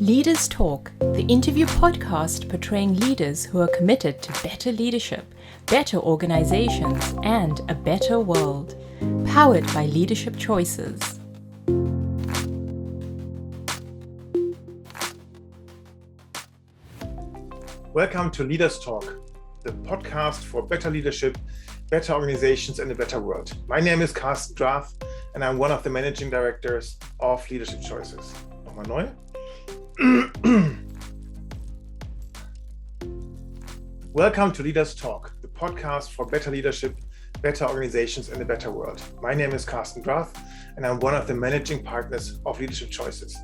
Leaders Talk, the interview podcast portraying leaders who are committed to better leadership, better organizations, and a better world. Powered by Leadership Choices. Welcome to Leaders Talk, the podcast for better leadership, better organizations, and a better world. My name is Karsten, and I'm one of the managing directors of Leadership Choices. Nochmal neu. Welcome to Leaders Talk, the podcast for better leadership, better organizations, and a better world. My name is Karsten, and I'm one of the managing partners of Leadership Choices.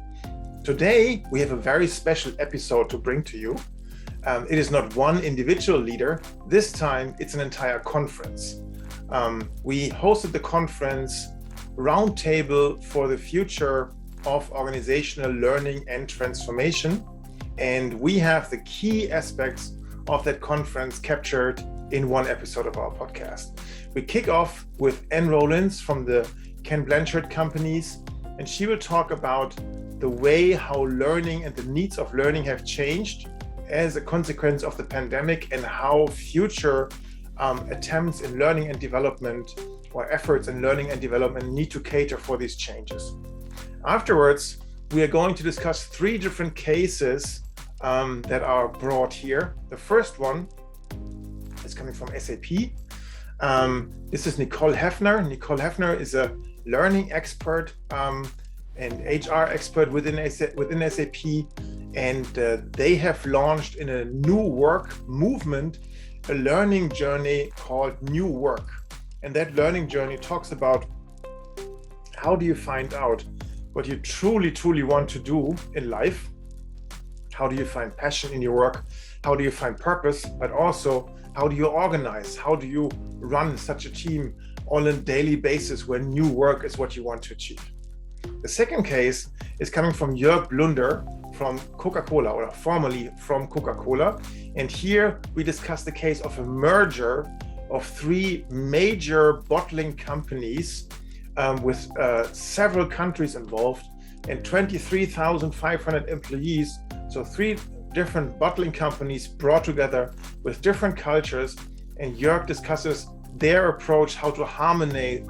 Today, we have a very special episode to bring to you. It is not one individual leader. This time, it's an entire conference. We hosted the conference Roundtable for the Future of Organizational Learning and Transformation. And we have the key aspects of that conference captured in one episode of our podcast. We kick off with Ann Rollins from the Ken Blanchard companies, and she will talk about the way how learning and the needs of learning have changed as a consequence of the pandemic, and how future attempts in learning and development or efforts in learning and development need to cater for these changes. Afterwards, we are going to discuss three different cases that are brought here. The first one is coming from SAP. This is Nicole Häffner. Nicole Häffner is a learning expert and HR expert within SAP. And they have launched in a new work movement, a learning journey called New Work. And that learning journey talks about how do you find out what you truly want to do in life? How do you find passion in your work? How do you find purpose? But also, how do you organize? How do you run such a team on a daily basis when new work is what you want to achieve? The second case is coming from Jörg Blunder from Coca Cola, or formerly from Coca Cola. And here we discuss the case of a merger of three major bottling companies with several countries involved and 23,500 employees. So three different bottling companies brought together with different cultures. And Jörg discusses their approach, how to harmonize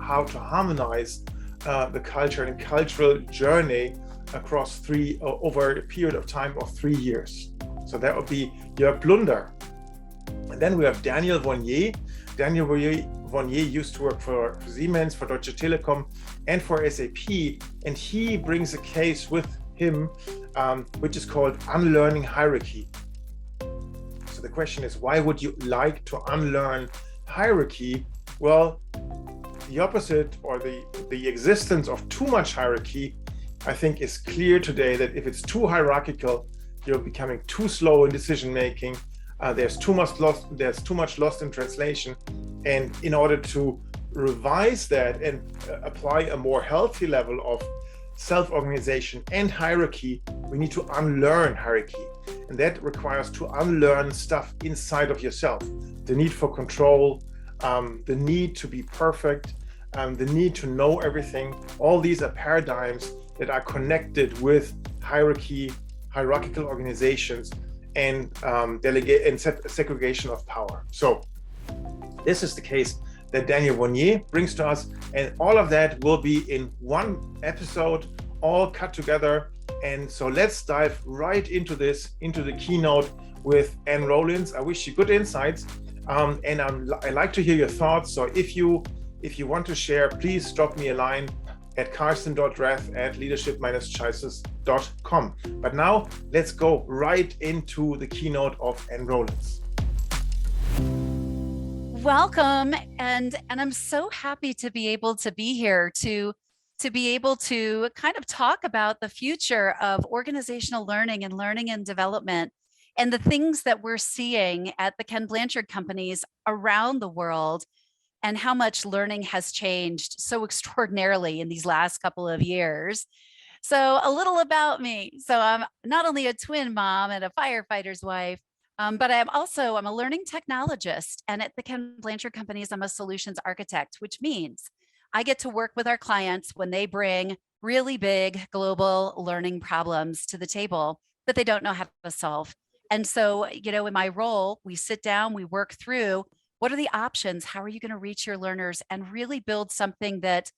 the culture and cultural journey across over a period of time of 3 years. So that would be Jörg Blunder. And then we have Daniel Vonier. Daniel Vonier used to work for Siemens, for Deutsche Telekom, and for SAP. And he brings a case with him, which is called unlearning hierarchy. So the question is, why would you like to unlearn hierarchy? Well, the opposite, or the existence of too much hierarchy, I think is clear today, that if it's too hierarchical, you're becoming too slow in decision making. There's too much lost in translation. And in order to revise that and apply a more healthy level of self-organization and hierarchy, we need to unlearn hierarchy. And that requires to unlearn stuff inside of yourself. The need for control, the need to be perfect, the need to know everything. All these are paradigms that are connected with hierarchical organizations and delegate and segregation of power. So this is the case that Daniel Vonier brings to us, and all of that will be in one episode, all cut together. And so let's dive right into the keynote with Ann Rollins. I wish you good insights, and I like to hear your thoughts. So if you want to share, please drop me a line at karsten.rath@leadership-choices.com. But now let's go right into the keynote of Ann Rollins. Welcome, and I'm so happy to be able to be here to be able to kind of talk about the future of organizational learning and development, and the things that we're seeing at the Ken Blanchard companies around the world, and how much learning has changed so extraordinarily in these last couple of years. So a little about me. So I'm not only a twin mom and a firefighter's wife, but I'm a learning technologist. And at the Ken Blanchard companies, I'm a solutions architect, which means I get to work with our clients when they bring really big global learning problems to the table. that they don't know how to solve. And so, in my role, we sit down, we work through what are the options, how are you going to reach your learners, and really build something that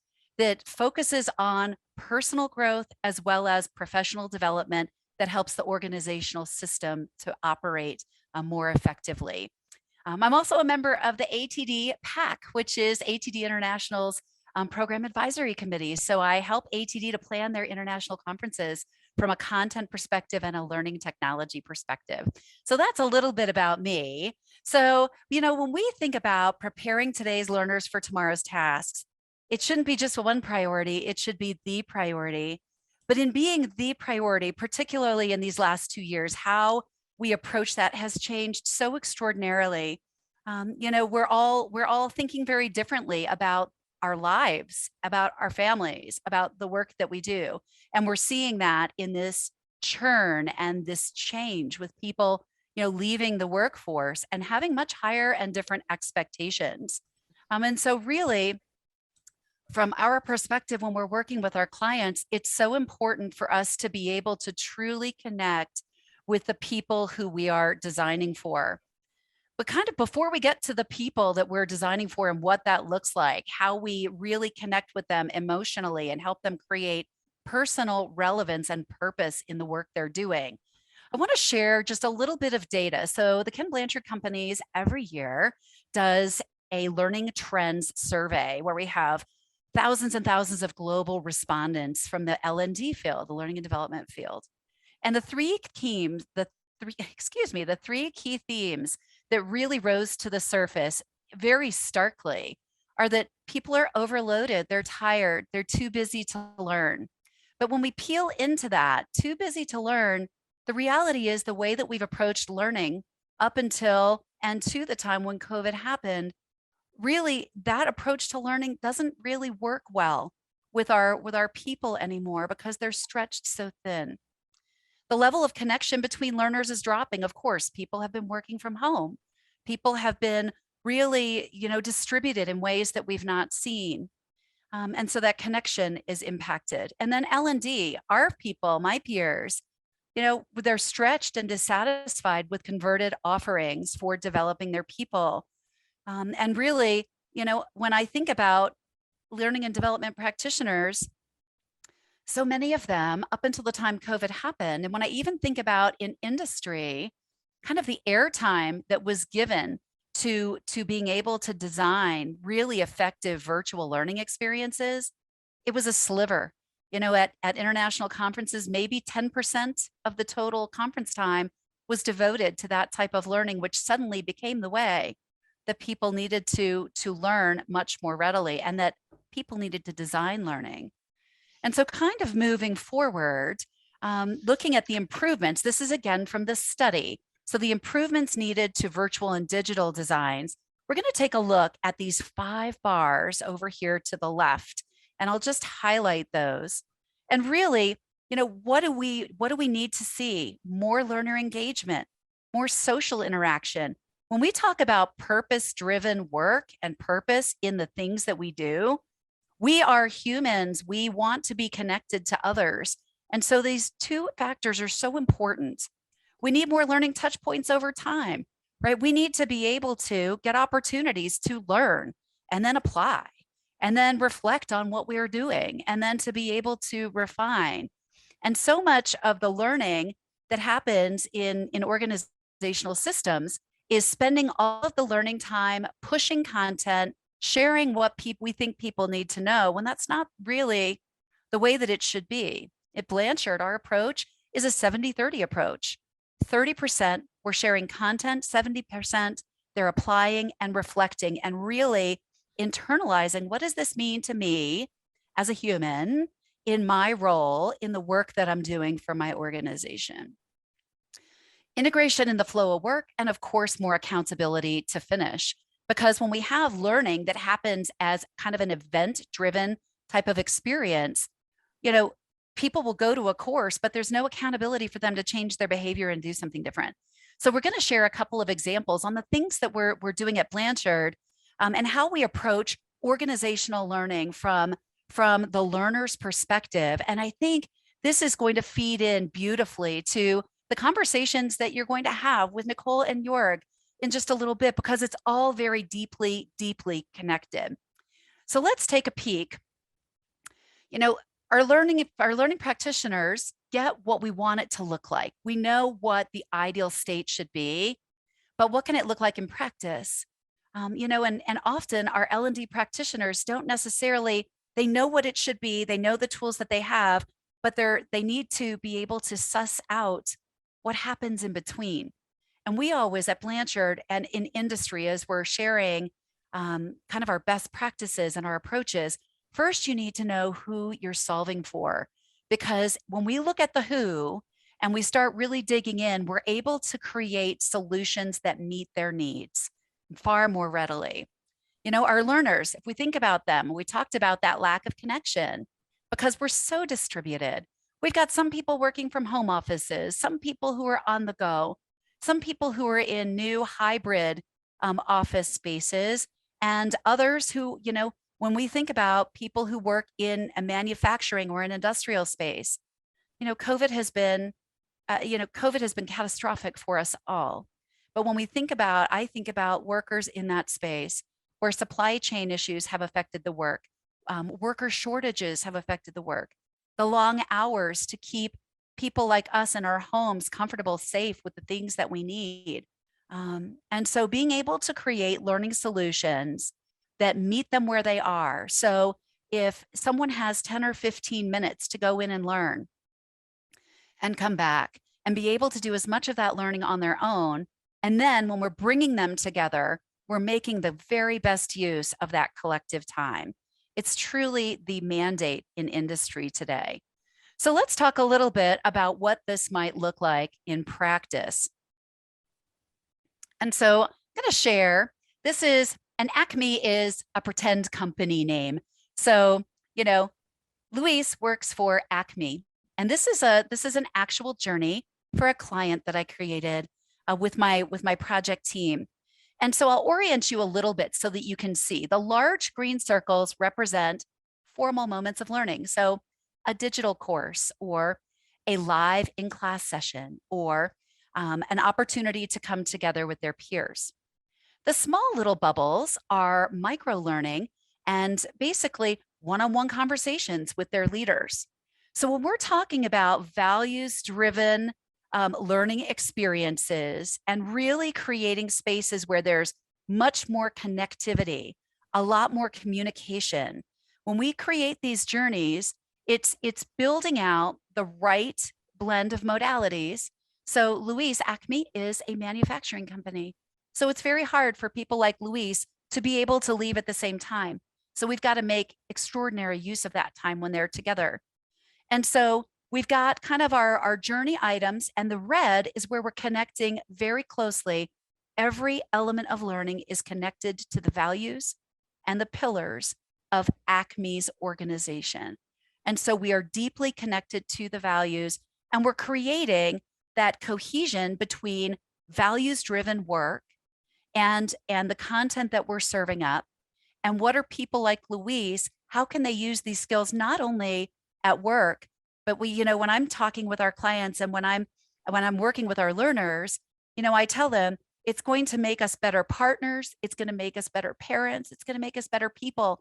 focuses on personal growth as well as professional development that helps the organizational system to operate more effectively. I'm also a member of the ATD PAC, which is ATD International's Program Advisory Committee. So I help ATD to plan their international conferences from a content perspective and a learning technology perspective. So that's a little bit about me. So, when we think about preparing today's learners for tomorrow's tasks, it shouldn't be just one priority, it should be the priority. But in being the priority, particularly in these last 2 years, how we approach that has changed so extraordinarily. We're all thinking very differently about our lives, about our families, about the work that we do. And we're seeing that in this churn and this change with people, leaving the workforce and having much higher and different expectations. And so really, from our perspective, when we're working with our clients, it's so important for us to be able to truly connect with the people who we are designing for. But kind of before we get to the people that we're designing for and what that looks like, how we really connect with them emotionally and help them create personal relevance and purpose in the work they're doing, I want to share just a little bit of data. So the Ken Blanchard Companies every year does a learning trends survey where we have thousands and thousands of global respondents from the L&D field, the learning and development field. And the three key themes that really rose to the surface very starkly are that people are overloaded, they're tired, they're too busy to learn. But when we peel into that, too busy to learn, the reality is the way that we've approached learning up until and to the time when COVID happened, really that approach to learning doesn't really work well with our people anymore because they're stretched so thin. The level of connection between learners is dropping. Of course, people have been working from home. People have been really, distributed in ways that we've not seen. And so that connection is impacted. And then L&D, our people, my peers, they're stretched and dissatisfied with converted offerings for developing their people. And really, when I think about learning and development practitioners, so many of them up until the time COVID happened, and when I even think about in industry, kind of the airtime that was given to being able to design really effective virtual learning experiences, it was a sliver. At international conferences, maybe 10% of the total conference time was devoted to that type of learning, which suddenly became the way that people needed to learn much more readily and that people needed to design learning. And so kind of moving forward, looking at the improvements, this is again from the study. So the improvements needed to virtual and digital designs, we're going to take a look at these 5 bars over here to the left, and I'll just highlight those. And really, what do we need to see? More learner engagement, more social interaction. When we talk about purpose-driven work and purpose in the things that we do, we are humans. We want to be connected to others. And so these 2 factors are so important. We need more learning touch points over time, right? We need to be able to get opportunities to learn and then apply and then reflect on what we're doing and then to be able to refine. And so much of the learning that happens in organizational systems is spending all of the learning time pushing content, sharing what we think people need to know, when that's not really the way that it should be. At Blanchard, our approach is a 70-30 approach. 30% we're sharing content, 70% they're applying and reflecting and really internalizing, what does this mean to me as a human in my role in the work that I'm doing for my organization? Integration in the flow of work, and of course, more accountability to finish. Because when we have learning that happens as kind of an event-driven type of experience, people will go to a course, but there's no accountability for them to change their behavior and do something different. So we're going to share a couple of examples on the things that we're doing at Blanchard and how we approach organizational learning from the learner's perspective. And I think this is going to feed in beautifully to the conversations that you're going to have with Nicole and Jörg in just a little bit, because it's all very deeply, deeply connected. So let's take a peek. You know, our learning practitioners get what we want it to look like. We know what the ideal state should be, but what can it look like in practice? You know, and often our L&D practitioners don't necessarily, they know what it should be, they know the tools that they have, but they need to be able to suss out what happens in between. And we always at Blanchard and in industry, as we're sharing kind of our best practices and our approaches, first you need to know who you're solving for. Because when we look at the who and we start really digging in, we're able to create solutions that meet their needs far more readily. You know, our learners, if we think about them, we talked about that lack of connection because we're so distributed. We've got some people working from home offices, some people who are on the go, some people who are in new hybrid office spaces, and others who, you know, when we think about people who work in a manufacturing or an industrial space, you know, COVID has been catastrophic for us all. But when we think about, I think about workers in that space where supply chain issues have affected the work, worker shortages have affected the work, the long hours to keep people like us in our homes comfortable, safe with the things that we need. And so being able to create learning solutions that meet them where they are. So if someone has 10 or 15 minutes to go in and learn and come back and be able to do as much of that learning on their own, and then when we're bringing them together, we're making the very best use of that collective time. It's truly the mandate in industry today. So let's talk a little bit about what this might look like in practice. And so I'm going to share, Acme is a pretend company name. So, you know, Luis works for Acme, and this is an actual journey for a client that I created with my project team. And so I'll orient you a little bit so that you can see. The large green circles represent formal moments of learning. So a digital course or a live in-class session or an opportunity to come together with their peers. The small little bubbles are micro-learning and basically one-on-one conversations with their leaders. So when we're talking about values-driven learning experiences and really creating spaces where there's much more connectivity, a lot more communication, when we create these journeys, it's building out the right blend of modalities. So Luis, Acme is a manufacturing company. So it's very hard for people like Luis to be able to leave at the same time. So we've got to make extraordinary use of that time when they're together. And so we've got kind of our journey items, and the red is where we're connecting very closely. Every element of learning is connected to the values and the pillars of Acme's organization. And so we are deeply connected to the values, and we're creating that cohesion between values-driven work and the content that we're serving up. And what are people like Luis, how can they use these skills not only at work, but we, you know, when I'm talking with our clients and when I'm working with our learners, you know, I tell them it's going to make us better partners, it's going to make us better parents, it's going to make us better people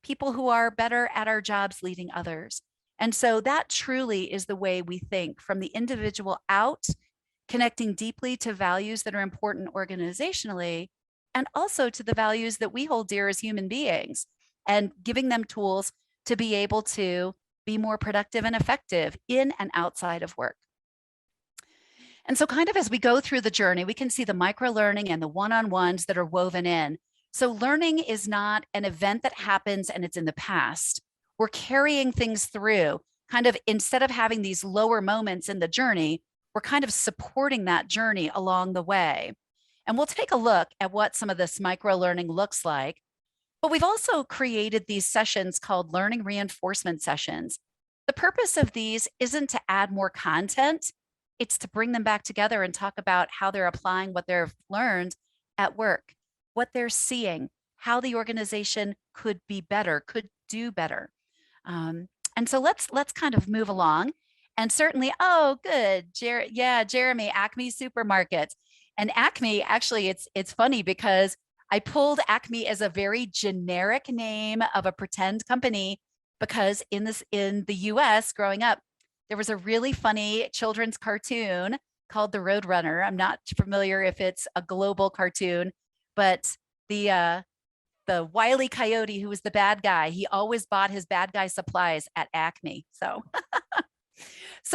who are better at our jobs leading others. And so that truly is the way we think, from the individual out, connecting deeply to values that are important organizationally, and also to the values that we hold dear as human beings, and giving them tools to be able to be more productive and effective in and outside of work. And so kind of as we go through the journey, we can see the micro-learning and the one-on-ones that are woven in. So learning is not an event that happens and it's in the past. We're carrying things through, kind of instead of having these lower moments in the journey, we're kind of supporting that journey along the way. And we'll take a look at what some of this micro-learning looks like. But we've also created these sessions called learning reinforcement sessions. The purpose of these isn't to add more content, it's to bring them back together and talk about how they're applying what they've learned at work, what they're seeing, how the organization could be better, could do better. And so let's kind of move along. And certainly, oh, good, Jeremy, Acme Supermarkets. And Acme, actually, it's funny because I pulled Acme as a very generic name of a pretend company because in the US growing up, there was a really funny children's cartoon called The Roadrunner. I'm not familiar if it's a global cartoon, but the Wile E. Coyote, who was the bad guy, he always bought his bad guy supplies at Acme. So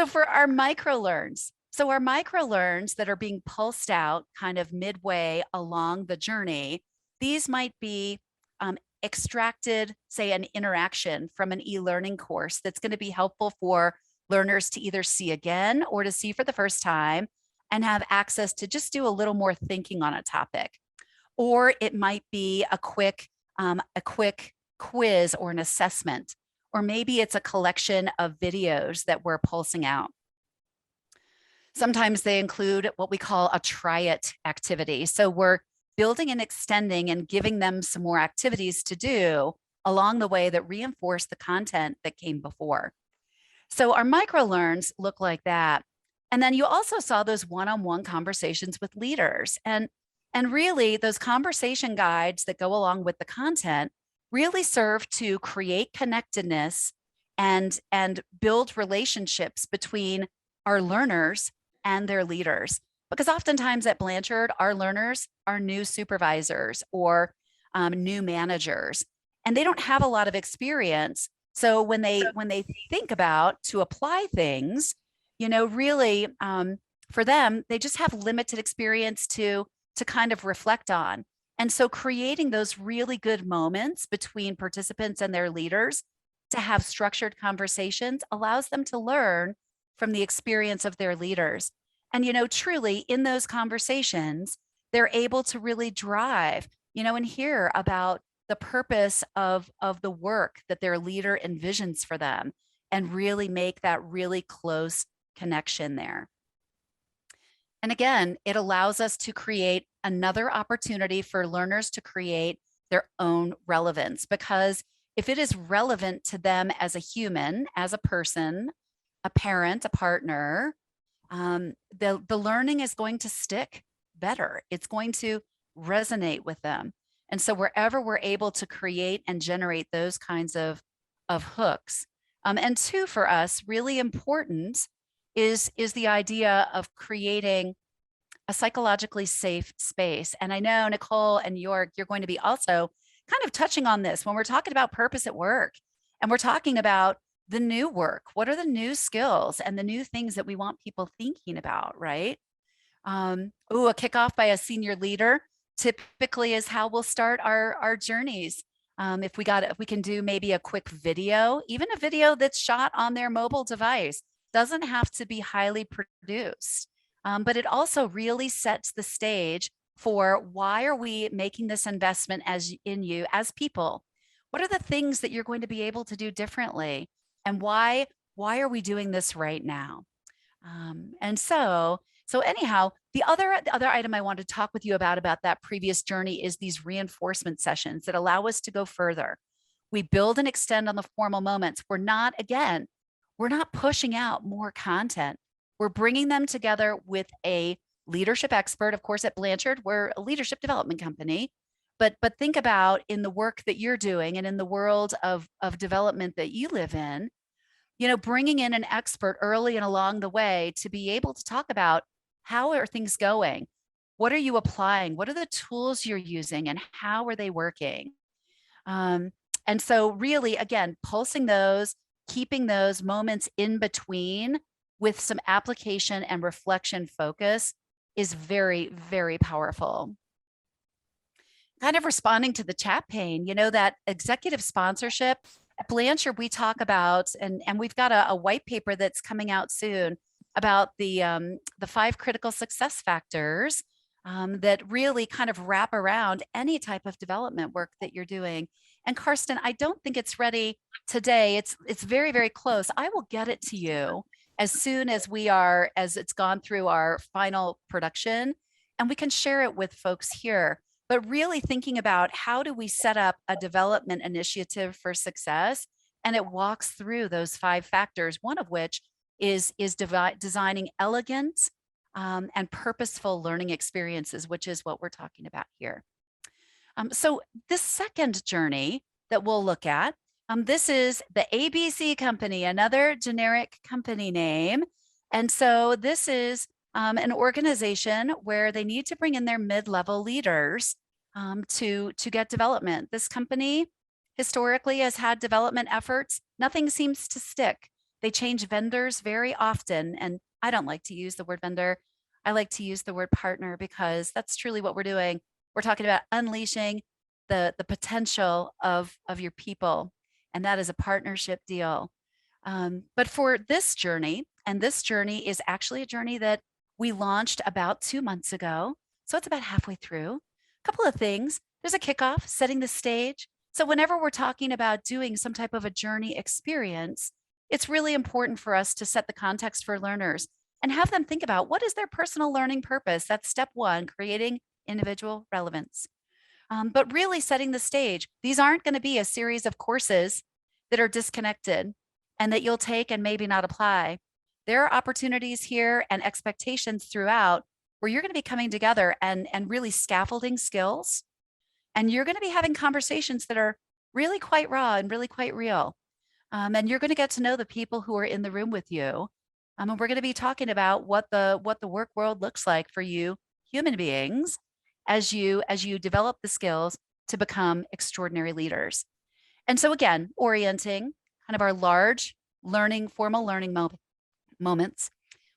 for our microlearns, our microlearns that are being pulsed out kind of midway along the journey, these might be extracted, say, an interaction from an e-learning course that's going to be helpful for learners to either see again or to see for the first time and have access to just do a little more thinking on a topic. Or it might be a quick quiz or an assessment, or maybe it's a collection of videos that we're pulsing out. Sometimes they include what we call a try it activity. So we're building and extending and giving them some more activities to do along the way that reinforce the content that came before. So our microlearns look like that. And then you also saw those one-on-one conversations with leaders. And really those conversation guides that go along with the content really serve to create connectedness and build relationships between our learners and their leaders. Because oftentimes at Blanchard, our learners are new supervisors or new managers, and they don't have a lot of experience. So when they think about to apply things, really for them, they just have limited experience to kind of reflect on. And so creating those really good moments between participants and their leaders to have structured conversations allows them to learn from the experience of their leaders. And, truly in those conversations, they're able to really drive, and hear about the purpose of the work that their leader envisions for them and really make that really close connection there. And again, it allows us to create another opportunity for learners to create their own relevance, because if it is relevant to them as a human, as a person, a parent, a partner, the learning is going to stick better. It's going to resonate with them. And so wherever we're able to create and generate those kinds of hooks. And two, for us, really important is the idea of creating a psychologically safe space. And I know Nicole and Jörg, you're going to be also kind of touching on this when we're talking about purpose at work. And we're talking about the new work. What are the new skills and the new things that we want people thinking about, right? A kickoff by a senior leader typically is how we'll start our journeys. If we can do maybe a quick video, even a video that's shot on their mobile device, doesn't have to be highly produced. But it also really sets the stage for why are we making this investment in you as people? What are the things that you're going to be able to do differently? And why are we doing this right now? And so anyhow, the other item I want to talk with you about that previous journey is these reinforcement sessions that allow us to go further. We build and extend on the formal moments. We're not pushing out more content. We're bringing them together with a leadership expert. Of course, at Blanchard, we're a leadership development company. But think about in the work that you're doing and in the world of development that you live in, bringing in an expert early and along the way to be able to talk about how are things going? What are you applying? What are the tools you're using and how are they working? And so really, again, pulsing those, keeping those moments in between with some application and reflection focus is very, very powerful. Kind of responding to the chat pane, that executive sponsorship at Blanchard, we talk about, and we've got a white paper that's coming out soon about the 5 critical success factors that really kind of wrap around any type of development work that you're doing. And Karsten, I don't think it's ready today. It's very, very close. I will get it to you as soon as it's gone through our final production, and we can share it with folks here. But really thinking about how do we set up a development initiative for success, and it walks through those 5 factors, one of which is designing elegant and purposeful learning experiences, which is what we're talking about here. So this second journey that we'll look at, this is the ABC Company, another generic company name. And so this is an organization where they need to bring in their mid-level leaders to get development. This company historically has had development efforts. Nothing seems to stick. They change vendors very often. And I don't like to use the word vendor. I like to use the word partner, because that's truly what we're doing. We're talking about unleashing the potential of your people. And that is a partnership deal. But for this journey, and this journey is actually a journey that we launched about 2 months ago. So it's about halfway through. A couple of things. There's a kickoff, setting the stage. So whenever we're talking about doing some type of a journey experience, it's really important for us to set the context for learners and have them think about what is their personal learning purpose. That's step one, creating individual relevance. But really setting the stage. These aren't going to be a series of courses that are disconnected and that you'll take and maybe not apply. There are opportunities here and expectations throughout where you're going to be coming together and really scaffolding skills. And you're going to be having conversations that are really quite raw and really quite real. And you're going to get to know the people who are in the room with you. And we're going to be talking about what the work world looks like for you human beings as you develop the skills to become extraordinary leaders. And so again, orienting kind of our large formal learning moments.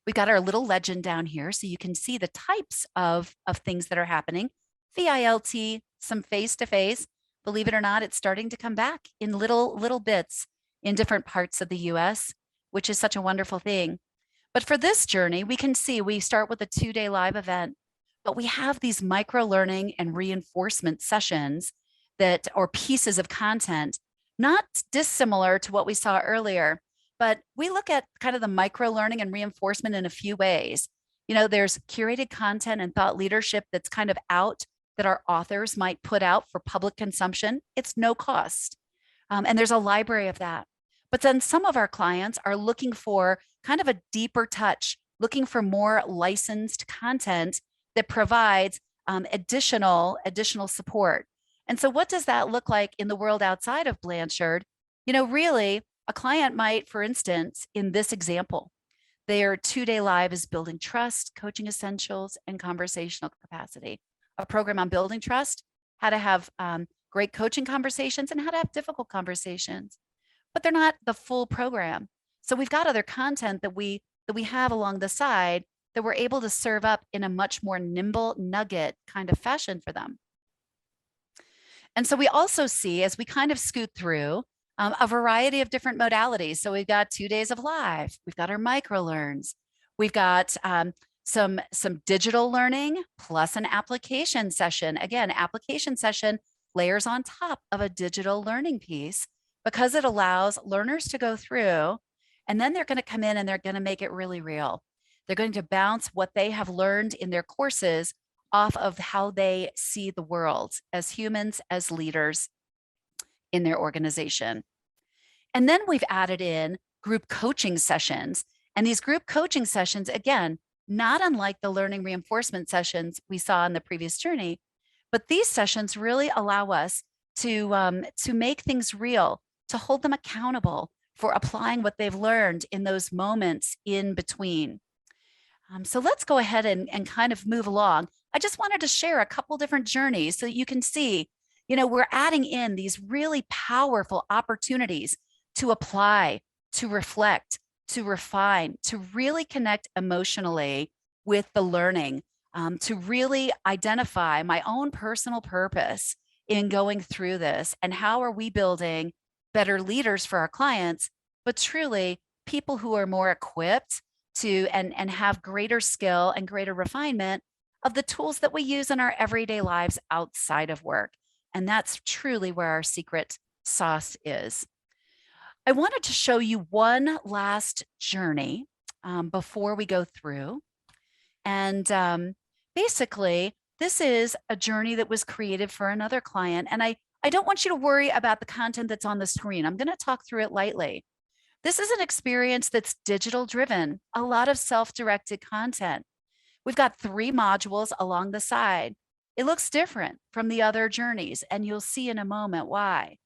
We've got our little legend down here so you can see the types of things that are happening. VILT, some face-to-face. Believe it or not, it's starting to come back in little bits in different parts of the US, which is such a wonderful thing. But for this journey, we can see we start with a 2-day live event, but we have these micro learning and reinforcement sessions or pieces of content, not dissimilar to what we saw earlier, but we look at kind of the micro learning and reinforcement in a few ways. There's curated content and thought leadership that's kind of out that our authors might put out for public consumption. It's no cost. And there's a library of that. But then some of our clients are looking for kind of a deeper touch, looking for more licensed content that provides additional support. And so what does that look like in the world outside of Blanchard? Really, a client might, for instance, in this example, their 2-day live is building trust, coaching essentials, and conversational capacity. A program on building trust, how to have great coaching conversations and how to have difficult conversations. But they're not the full program. So we've got other content that we have along the side that we're able to serve up in a much more nimble nugget kind of fashion for them. And so we also see, as we kind of scoot through, a variety of different modalities. So we've got 2 days of live, we've got our micro learns, we've got some digital learning plus an application session. Again, application session layers on top of a digital learning piece because it allows learners to go through, and then they're going to come in and they're going to make it really real. They're going to bounce what they have learned in their courses off of how they see the world as humans, as leaders in their organization. And then we've added in group coaching sessions. And these group coaching sessions, again, not unlike the learning reinforcement sessions we saw in the previous journey, but these sessions really allow us to make things real, to hold them accountable for applying what they've learned in those moments in between. So let's go ahead and kind of move along. I just wanted to share a couple different journeys so that you can see, we're adding in these really powerful opportunities to apply, to reflect, to refine, to really connect emotionally with the learning, to really identify my own personal purpose in going through this and how are we building better leaders for our clients, but truly people who are more equipped to and have greater skill and greater refinement of the tools that we use in our everyday lives outside of work. And that's truly where our secret sauce is. I wanted to show you one last journey before we go through. And basically, this is a journey that was created for another client. And I don't want you to worry about the content that's on the screen. I'm going to talk through it lightly. This is an experience that's digital driven, a lot of self-directed content. We've got 3 modules along the side. It looks different from the other journeys, and you'll see in a moment why.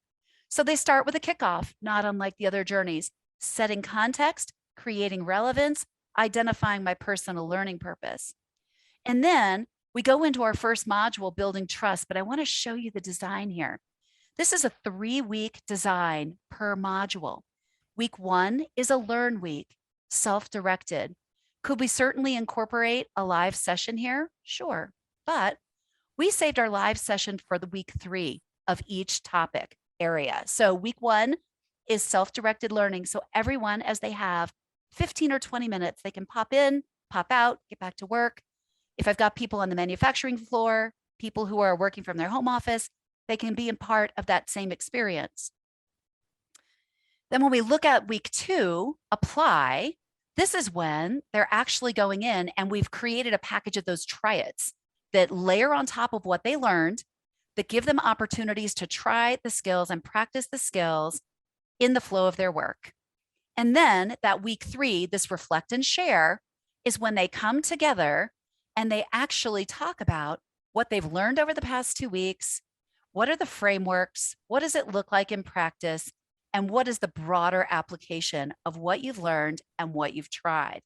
So they start with a kickoff, not unlike the other journeys, setting context, creating relevance, identifying my personal learning purpose. And then we go into our first module, building trust, but I want to show you the design here. This is a 3-week design per module. Week 1 is a learn week, self-directed. Could we certainly incorporate a live session here? Sure, but we saved our live session for the week 3 of each topic area. So week 1 is self-directed learning. So everyone, as they have 15 or 20 minutes, they can pop in, pop out, get back to work. If I've got people on the manufacturing floor, people who are working from their home office, they can be a part of that same experience. Then when we look at week 2, apply, this is when they're actually going in and we've created a package of those try-its that layer on top of what they learned, that give them opportunities to try the skills and practice the skills in the flow of their work. And then that week 3, this reflect and share, is when they come together and they actually talk about what they've learned over the past 2 weeks. What are the frameworks? What does it look like in practice? And what is the broader application of what you've learned and what you've tried?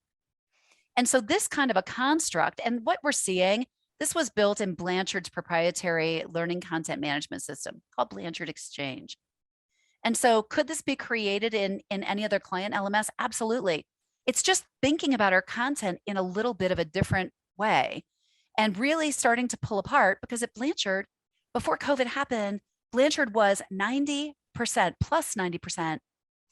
And so this kind of a construct, and what we're seeing, this was built in Blanchard's proprietary learning content management system called Blanchard Exchange. And so could this be created in any other client LMS? Absolutely. It's just thinking about our content in a little bit of a different way and really starting to pull apart, because at Blanchard, before COVID happened, Blanchard was 90% plus 90%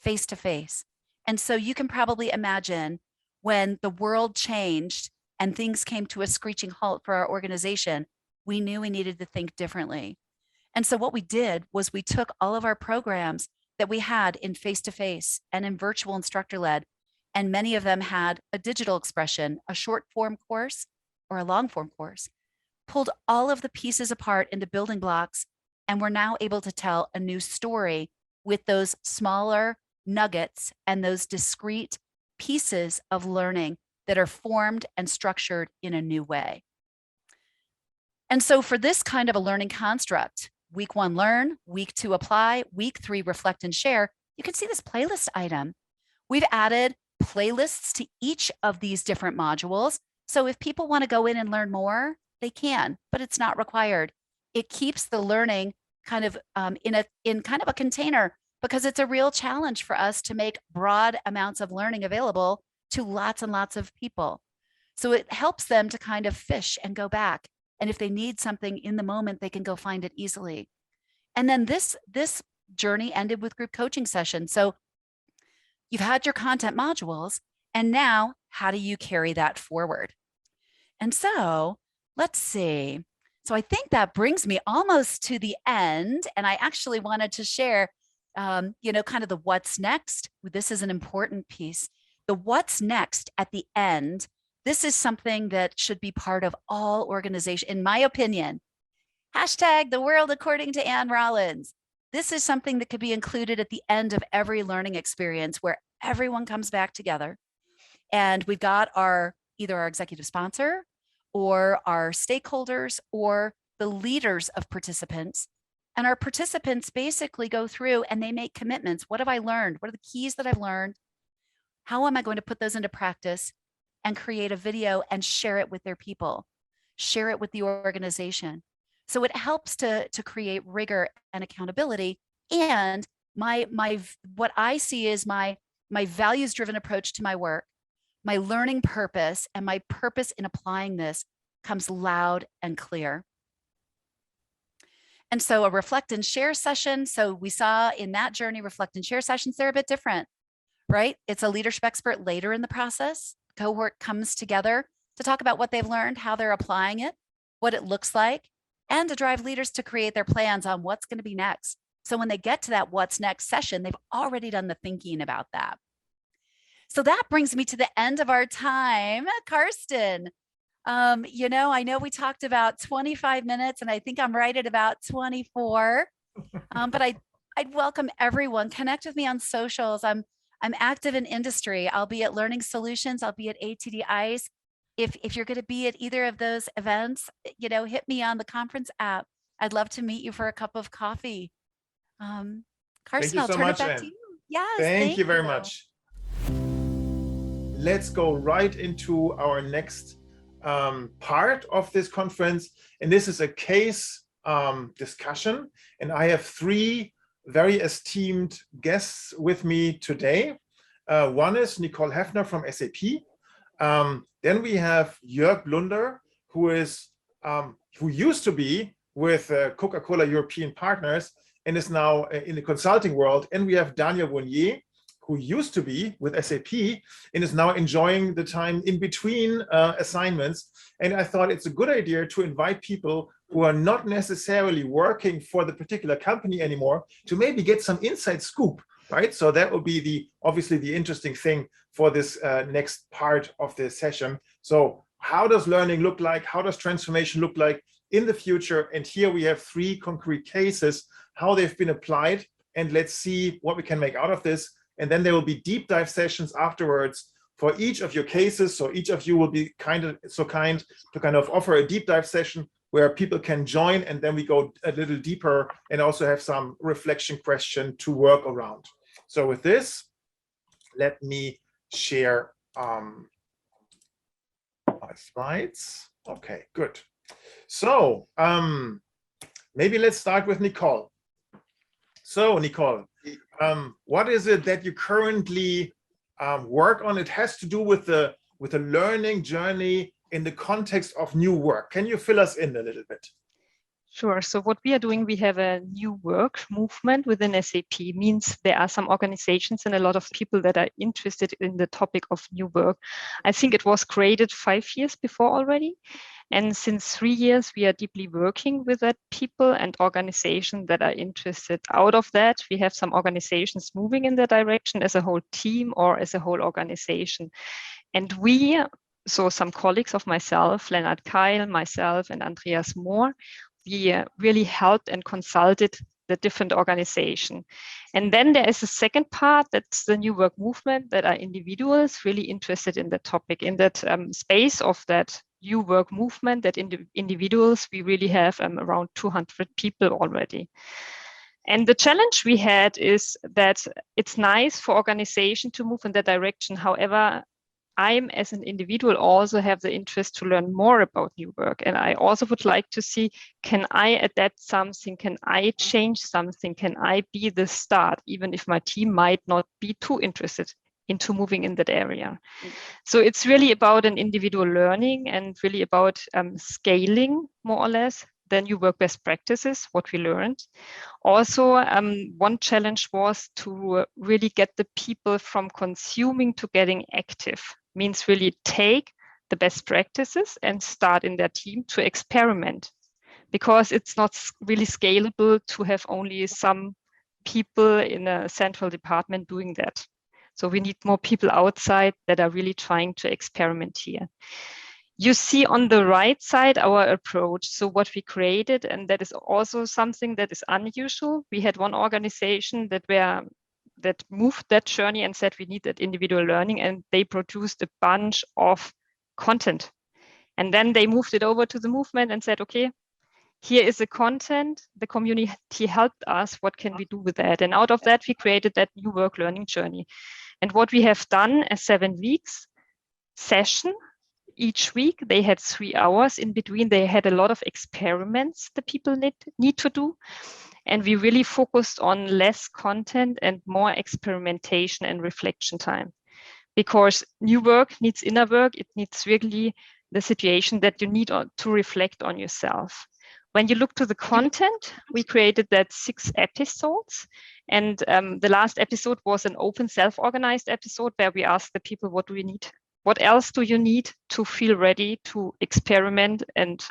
face-to-face. And so you can probably imagine when the world changed and things came to a screeching halt for our organization, we knew we needed to think differently. And so what we did was we took all of our programs that we had in face-to-face and in virtual instructor-led, and many of them had a digital expression, a short form course or a long form course, pulled all of the pieces apart into building blocks, and we're now able to tell a new story with those smaller nuggets and those discrete pieces of learning that are formed and structured in a new way. And so for this kind of a learning construct, week 1, learn, week 2, apply, week 3, reflect and share, you can see this playlist item. We've added playlists to each of these different modules. So if people want to go in and learn more, they can, but it's not required. It keeps the learning kind of in kind of a container, because it's a real challenge for us to make broad amounts of learning available to lots and lots of people. So it helps them to kind of fish and go back. And if they need something in the moment, they can go find it easily. And then this journey ended with group coaching sessions. So you've had your content modules, and now how do you carry that forward? And so let's see. So I think that brings me almost to the end. And I actually wanted to share, kind of the what's next. This is an important piece. The what's next at the end, this is something that should be part of all organizations, in my opinion. Hashtag the world according to Ann Rollins. This is something that could be included at the end of every learning experience where everyone comes back together. And we've got either our executive sponsor or our stakeholders or the leaders of participants. And our participants basically go through and they make commitments. What have I learned? What are the keys that I've learned? How am I going to put those into practice and create a video and share it with their people, share it with the organization? So it helps to create rigor and accountability. And what I see is my values-driven approach to my work, my learning purpose, and my purpose in applying this comes loud and clear. And so a reflect and share session. So we saw in that journey, reflect and share sessions, they're a bit different, right? It's a leadership expert later in the process. Cohort comes together to talk about what they've learned, how they're applying it, what it looks like, and to drive leaders to create their plans on what's going to be next. So when they get to that what's next session, they've already done the thinking about that. So that brings me to the end of our time. Karsten, I know we talked about 25 minutes and I think I'm right at about 24, but I'd welcome everyone. Connect with me on socials. I'm I'm active in industry. I'll be at Learning Solutions. I'll be at ATDIs. If you're going to be at either of those events, hit me on the conference app. I'd love to meet you for a cup of coffee. Thank Karsten, you I'll so turn much, it back Ann. to you. Yes, Thank you very you. much. Let's go right into our next part of this conference. And this is a case discussion. And I have three very esteemed guests with me today. One is Nicole Häffner from SAP. Then we have Jörg Blunder, who used to be with Coca Cola European Partners and is now in the consulting world. And we have Daniel Vonier, who used to be with SAP and is now enjoying the time in between assignments. And I thought it's a good idea to invite people who are not necessarily working for the particular company anymore to maybe get some inside scoop, right? So that will be obviously the interesting thing for this next part of the session. So how does learning look like? How does transformation look like in the future? And here we have three concrete cases, how they've been applied, and let's see what we can make out of this. And then there will be deep dive sessions afterwards for each of your cases. So each of you will be so kind to offer a deep dive session where people can join, and then we go a little deeper and also have some reflection question to work around. So with this, let me share my slides. Okay, good. So maybe let's start with Nicole. So Nicole, what is it that you currently work on? It has to do with the learning journey in the context of new work. Can you fill us in a little bit? Sure. So what we are doing, we have a new work movement within SAP. Means there are some organizations and a lot of people that are interested in the topic of new work. I think it was created 5 years before already. And since 3 years, we are deeply working with that people and organizations that are interested. Out of that, we have some organizations moving in that direction as a whole team or as a whole organization. And so some colleagues of myself, Leonard Keil, myself, and Andreas Mohr, we really helped and consulted the different organization. And then there is a second part, that's the new work movement, that are individuals really interested in the topic, in that space of that new work movement, that individuals, we really have around 200 people already. And the challenge we had is that it's nice for organization to move in that direction. However, I'm as an individual also have the interest to learn more about new work. And I also would like to see, can I adapt something? Can I change something? Can I be the start, even if my team might not be too interested into moving in that area? So it's really about an individual learning and really about scaling more or less the new work best practices, what we learned. Also, one challenge was to really get the people from consuming to getting active. Means really take the best practices and start in their team to experiment, because it's not really scalable to have only some people in a central department doing that. So we need more people outside that are really trying to experiment here. You see on the right side our approach. So what we created, and that is also something that is unusual. We had one organization that moved that journey and said we need that individual learning, and they produced a bunch of content. And then they moved it over to the movement and said, okay, here is the content, the community helped us, what can we do with that? And out of that, we created that new work learning journey. And what we have done, a 7 weeks session, each week they had 3 hours. In between, they had a lot of experiments the people need to do. And we really focused on less content and more experimentation and reflection time. Because new work needs inner work. It needs really the situation that you need to reflect on yourself. When you look to the content, we created that 6 episodes. And the last episode was an open self-organized episode where we asked the people, what do we need? What else do you need to feel ready to experiment and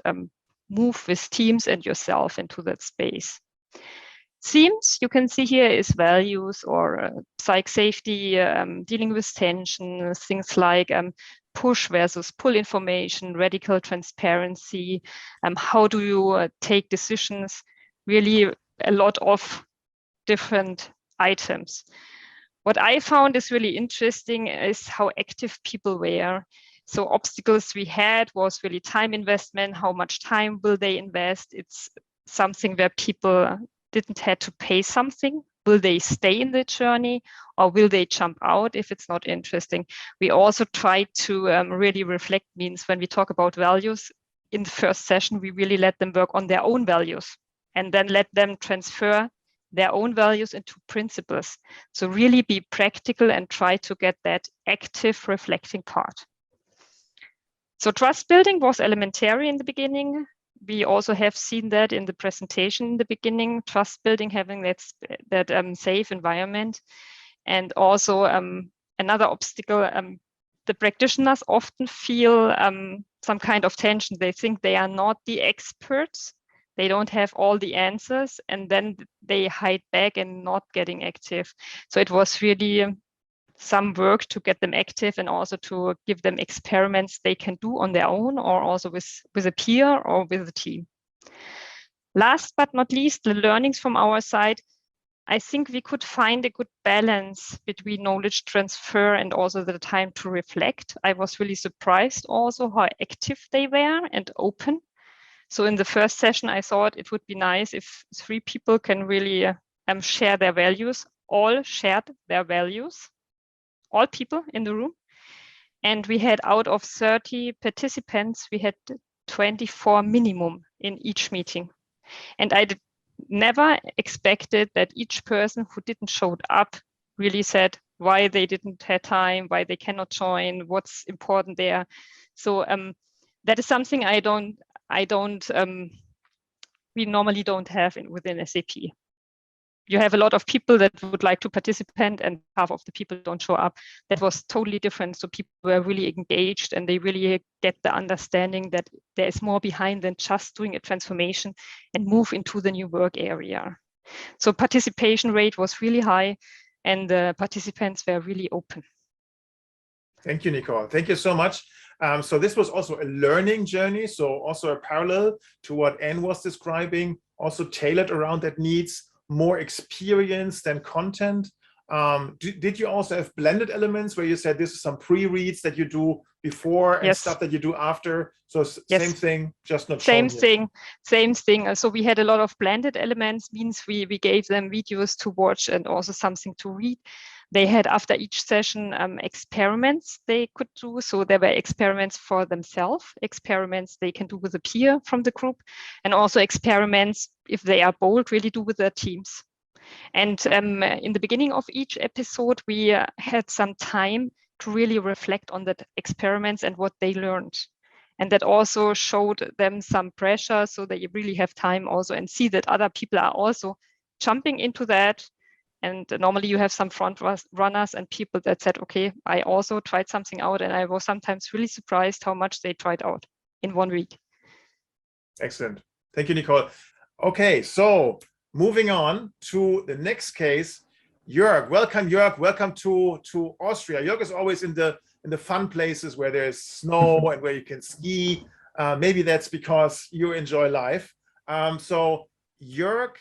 move with teams and yourself into that space? Themes you can see here is values or psych safety, dealing with tension, things like push versus pull information, radical transparency, how do you take decisions, really a lot of different items. What I found is really interesting is how active people were. So obstacles we had was really time investment. How much time will they invest? It's something where people didn't have to pay something. Will they stay in the journey or will they jump out if it's not interesting? We also try to really reflect, means when we talk about values in the first session, we really let them work on their own values and then let them transfer their own values into principles. So really be practical and try to get that active reflecting part. So trust building was elementary in the beginning. We also have seen that in the presentation in the beginning, trust building, having that safe environment. And also another obstacle, the practitioners often feel some kind of tension. They think they are not the experts. They don't have all the answers, and then they hide back and not getting active. So it was really some work to get them active and also to give them experiments they can do on their own or also with a peer or with a team. Last but not least, the learnings from our side. I think we could find a good balance between knowledge transfer and also the time to reflect. I was really surprised also how active they were and open. So in the first session, I thought it would be nice if 3 people can really share their values. All shared their values, all people in the room. And we had out of 30 participants, we had 24 minimum in each meeting. And I never expected that each person who didn't show up really said why they didn't have time, why they cannot join, what's important there. So that is something we normally don't have within SAP. You have a lot of people that would like to participate and half of the people don't show up. That was totally different. So people were really engaged and they really get the understanding that there is more behind than just doing a transformation and move into the new work area. So participation rate was really high and the participants were really open. Thank you, Nicole. Thank you so much. So this was also a learning journey. So also a parallel to what Ann was describing, also tailored around that needs more experience than content. Did you also have blended elements where you said this is some pre-reads that you do before and stuff that you do after? So same thing, just not same thing. So we had a lot of blended elements, means we gave them videos to watch and also something to read. They had after each session experiments they could do. So there were experiments for themselves, experiments they can do with a peer from the group, and also experiments, if they are bold, really do with their teams. And in the beginning of each episode, we had some time to really reflect on that experiments and what they learned. And that also showed them some pressure so that you really have time also and see that other people are also jumping into that. And normally you have some front runners and people that said, okay, I also tried something out. And I was sometimes really surprised how much they tried out in 1 week. Excellent. Thank you, Nicole. Okay, so moving on to the next case, Jörg. Welcome, Jörg. Welcome to Austria. Jörg is always in the fun places where there's snow and where you can ski. Maybe that's because you enjoy life. So Jörg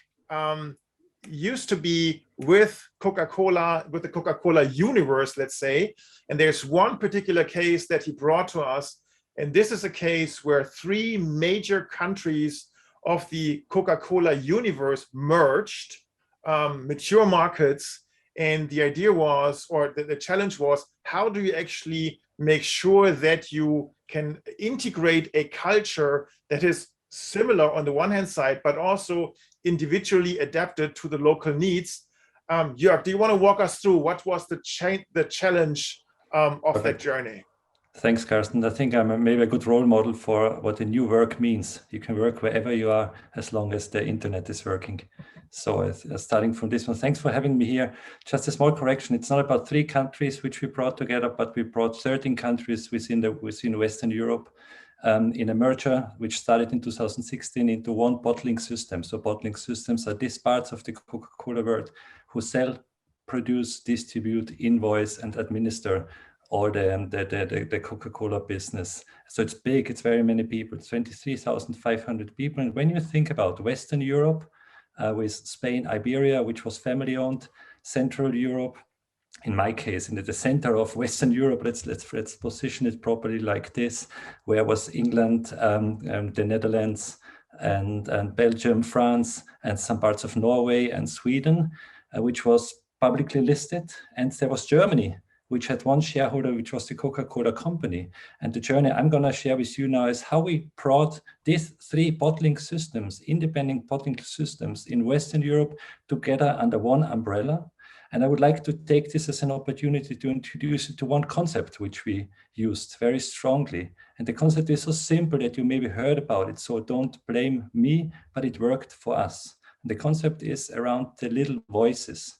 used to be with Coca Cola, with the Coca Cola universe, let's say. And there's one particular case that he brought to us. And this is a case where 3 major countries of the Coca Cola universe merged, mature markets. And the idea was, or the challenge was, how do you actually make sure that you can integrate a culture that is similar on the one hand side, but also individually adapted to the local needs? Jörg, do you want to walk us through what was the challenge of that journey? Thanks, Karsten. I think I'm maybe a good role model for what the new work means. You can work wherever you are as long as the internet is working. So starting from this one, thanks for having me here. Just a small correction. It's not about 3 countries which we brought together, but we brought 13 countries within Western Europe in a merger, which started in 2016 into one bottling system. So bottling systems are these parts of the Coca-Cola world who sell, produce, distribute, invoice, and administer all the Coca-Cola business. So it's big, it's very many people, it's 23,500 people. And when you think about Western Europe, with Spain, Iberia, which was family owned, Central Europe, in my case, in the center of Western Europe. Let's position it properly like this, where was England, the Netherlands, and Belgium, France, and some parts of Norway and Sweden, which was publicly listed. And there was Germany, which had one shareholder, which was the Coca Cola company. And the journey I'm going to share with you now is how we brought these 3 bottling systems, independent bottling systems in Western Europe, together under one umbrella. And I would like to take this as an opportunity to introduce you to one concept which we used very strongly. And the concept is so simple that you maybe heard about it, so don't blame me, but it worked for us. And the concept is around the little voices.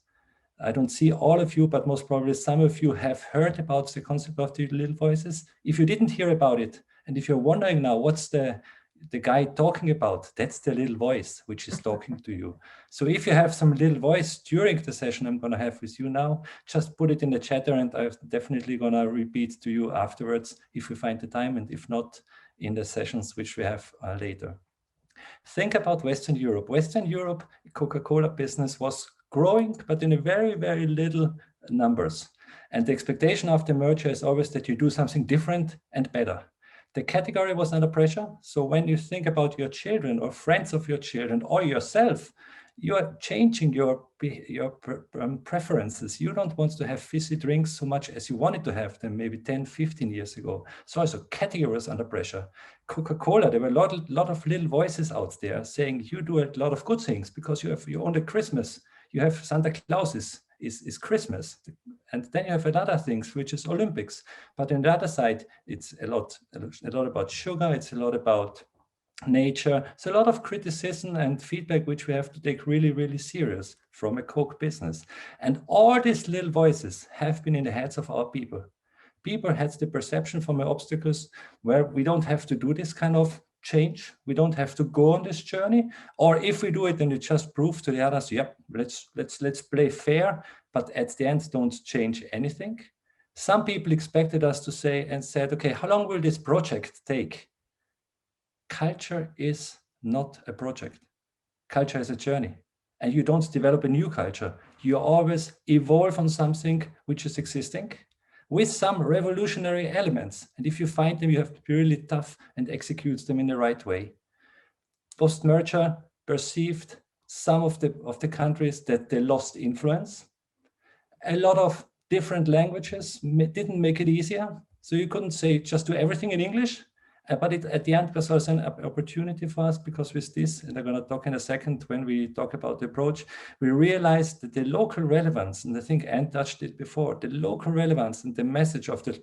I don't see all of you, but most probably some of you have heard about the concept of the little voices. If you didn't hear about it, and if you're wondering now, what's the guy talking about, that's the little voice which is talking to you. So if you have some little voice during the session I'm going to have with you now, just put it in the chat, and I'm definitely going to repeat to you afterwards if we find the time, and if not, in the sessions which we have later. Think about Western Europe. Western Europe, Coca-Cola business was growing, but in a very, very little numbers. And the expectation after merger is always that you do something different and better. The category was under pressure. So when you think about your children or friends of your children or yourself, you are changing your preferences. You don't want to have fizzy drinks so much as you wanted to have them maybe 10, 15 years ago. So also category was under pressure. Coca-Cola, there were a lot of little voices out there saying you do a lot of good things because you own the Christmas. You have Santa Claus is Christmas. And then you have other things, which is Olympics. But on the other side, it's a lot about sugar. It's a lot about nature. It's a lot of criticism and feedback, which we have to take really, really serious from a Coke business. And all these little voices have been in the heads of our people. People had the perception from the obstacles where we don't have to do this kind of change. We don't have to go on this journey. Or if we do it, then we just prove to the others, yep, let's play fair, but at the end, don't change anything. Some people expected us to say and said, okay, how long will this project take? Culture is not a project. Culture is a journey. And you don't develop a new culture. You always evolve on something which is existing with some revolutionary elements. And if you find them, you have to be really tough and execute them in the right way. Post-merger perceived some of the countries that they lost influence. A lot of different languages didn't make it easier. So you couldn't say just do everything in English. But at the end was also an opportunity for us, because with this, and I'm going to talk in a second when we talk about the approach, we realized that the local relevance, and I think Ann touched it before, the local relevance and the message of the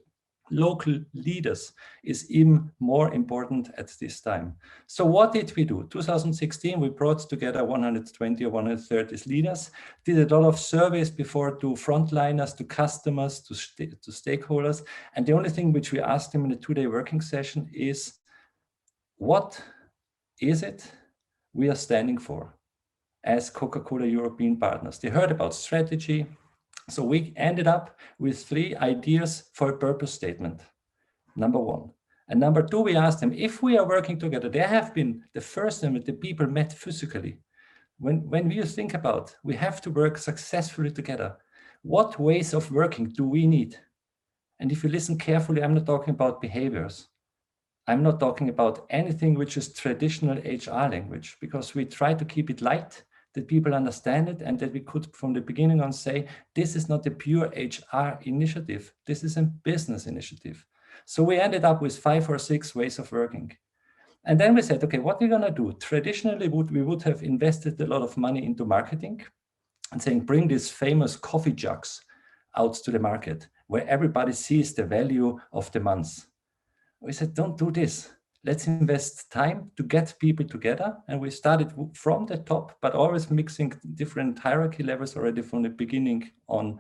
local leaders is even more important at this time. So what did we do? 2016, we brought together 120 or 130 leaders, did a lot of surveys before to frontliners, to customers, to stakeholders. And the only thing which we asked them in a 2-day working session is, what is it we are standing for as Coca-Cola European partners? They heard about strategy. So we ended up with 3 ideas for a purpose statement, number 1. And number 2, we asked them, if we are working together, they have been the first time that the people met physically. When you think about, we have to work successfully together, what ways of working do we need? And if you listen carefully, I'm not talking about behaviors. I'm not talking about anything which is traditional HR language, because we try to keep it light, that people understand it, and that we could from the beginning on say, this is not a pure HR initiative, this is a business initiative. So we ended up with 5 or 6 ways of working. And then we said, okay, what are we gonna do? Traditionally, we would have invested a lot of money into marketing and saying, bring these famous coffee jugs out to the market where everybody sees the value of the month. We said, don't do this. Let's invest time to get people together. And we started from the top, but always mixing different hierarchy levels already from the beginning on,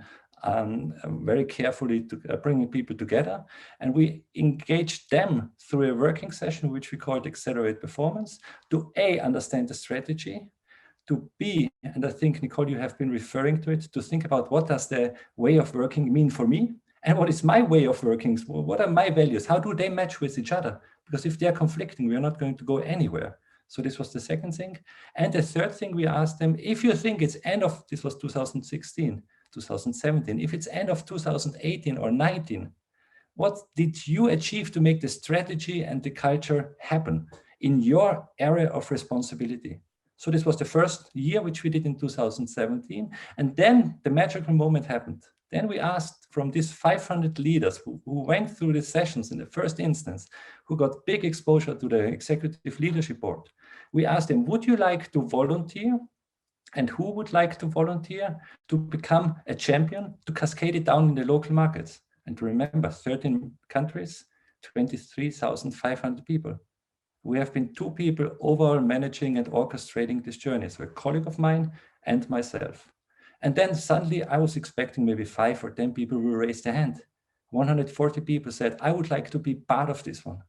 very carefully to bringing people together. And we engaged them through a working session, which we called Accelerate Performance, to A, understand the strategy, to B, and I think, Nicole, you have been referring to it, to think about what does the way of working mean for me? And what is my way of working? What are my values? How do they match with each other? Because if they're conflicting, we are not going to go anywhere. So this was the second thing. And the third thing, we asked them, if you think it's end of, this was 2016, 2017, if it's end of 2018 or 19, what did you achieve to make the strategy and the culture happen in your area of responsibility? So this was the first year, which we did in 2017. And then the magical moment happened. Then we asked from these 500 leaders who went through the sessions in the first instance, who got big exposure to the executive leadership board. We asked them, would you like to volunteer? And who would like to volunteer to become a champion, to cascade it down in the local markets? And remember, 13 countries, 23,500 people. We have been 2 people overall managing and orchestrating this journey. So a colleague of mine and myself. And then suddenly I was expecting maybe 5 or 10 people will raise their hand. 140 people said, I would like to be part of this one.